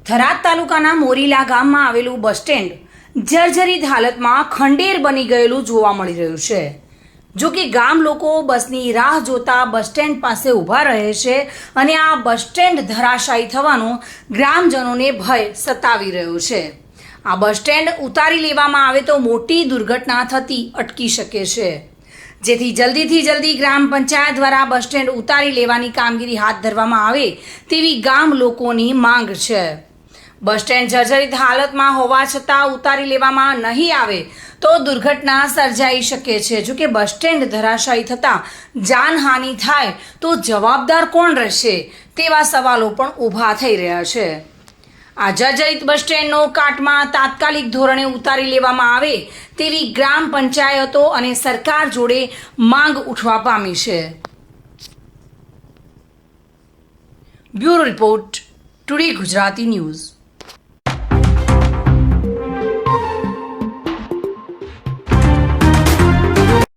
થરાદ તાલુકાના મોરીલા ગામમાં આવેલું બસ સ્ટેન્ડ જર્જરિત હાલતમાં ખંડેર બની ગયેલું જોવા મળી રહ્યું છે। જો કે ગામ લોકો બસની રાહ જોતા બસ સ્ટેન્ડ પાસે ઊભા રહે છે અને આ બસ સ્ટેન્ડ ધરાશાયી થવાનો ગ્રામજનોને ભય સતાવી રહ્યો છે। આ બસ સ્ટેન્ડ ઉતારી લેવામાં આવે તો મોટી દુર્ઘટના થતી અટકી શકે છે, જેથી જલ્દીથી જલ્દી ગ્રામ પંચાયત દ્વારા બસ સ્ટેન્ડ ઉતારી લેવાની કામગીરી હાથ ધરવામાં આવે તેવી ગામ લોકોની માંગ છે। બસ સ્ટેન્ડ જર્જરિત હાલતમાં હોવા છતાં ઉતારી લેવામાં નહીં આવે તો દુર્ઘટના સર્જાઈ શકે છે। જો કે બસ સ્ટેન્ડ ધરાશાયી થતાં જાનહાનિ થાય તો જવાબદાર કોણ રહેશે તેવા સવાલો પણ ઊભા થઈ રહ્યા છે। આ જર્જરિત બસ સ્ટેન્ડનો કાટમાં તાત્કાલિક ધોરણે ઉતારી લેવામાં આવે તેવી ગ્રામ પંચાયતો અને સરકાર જોડે માંગ ઉઠવા પામી છે। Bureau report, today Gujarati news.